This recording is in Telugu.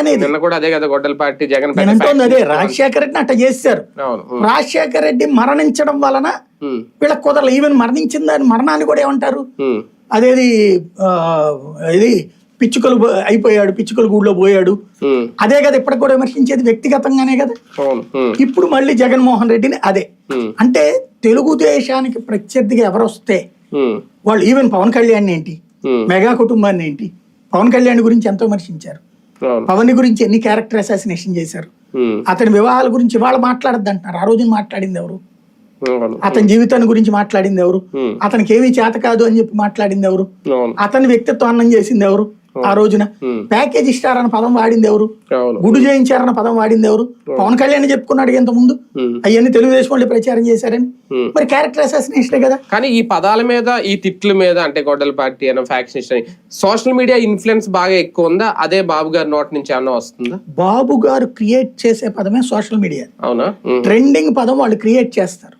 అనేది నిన్న కూడా అదే కదా గొడ్డల పార్టీ జగన్ నేను అంటుంది అదే. రాజశేఖర రెడ్డిని అట్లా చేశారు. రాజశేఖర రెడ్డి మరణించడం వలన వీళ్ళకి కుదరలు. ఈవెన్ మరణించిన దాని మరణాన్ని కూడా ఏమంటారు, అదేది ఇది పిచ్చుకలు అయిపోయాడు, పిచ్చుకలు గూడులో పోయాడు, అదే కదా ఇప్పటికి కూడా విమర్శించేది వ్యక్తిగతంగానే కదా. ఇప్పుడు మళ్ళీ జగన్మోహన్ రెడ్డిని అదే అంటే తెలుగుదేశానికి ప్రత్యర్థిగా ఎవరు వస్తే వాళ్ళు, ఈవెన్ పవన్ కళ్యాణ్ ఏంటి, మెగా కుటుంబాన్ని ఏంటి, పవన్ కళ్యాణ్ గురించి ఎంతో విమర్శించారు, పవన్ గురించి ఎన్ని క్యారెక్టర్ అసాసినేషన్ చేశారు, అతని వివాహాల గురించి వాళ్ళు మాట్లాడద్దు అంటున్నారు. ఆ రోజున మాట్లాడింది ఎవరు? అతని జీవితాన్ని గురించి మాట్లాడింది ఎవరు? అతనికి ఏమీ చేత కాదు అని చెప్పి మాట్లాడింది ఎవరు? అతని వ్యక్తిత్వాన్నం చేసింది ఎవరు? ఆ రోజున ప్యాకేజ్ ఇస్తారన్న పదం వాడింది ఎవరు? గుడు చేయించారన్న పదం వాడింది ఎవరు? పవన్ కళ్యాణ్ చెప్పుకున్నాడు ఇంత ముందు అవన్నీ తెలుగుదేశం వాళ్ళు ప్రచారం చేశారని. మరి క్యారెక్టర్ అసాసినేషనే కదా. కానీ ఈ పదాల మీద, ఈ తిట్ల మీద, అంటే గొడ్డల పార్టీ అన్న ఫ్యాక్షన్, సోషల్ మీడియా ఇన్ఫ్లుయెన్స్ బాగా ఎక్కువ ఉందా? అదే బాబు గారి నోటి నుంచి ఏమన్నా వస్తుందా? బాబు గారు క్రియేట్ చేసే పదమే సోషల్ మీడియా. అవునా? ట్రెండింగ్ పదం వాళ్ళు క్రియేట్ చేస్తారు.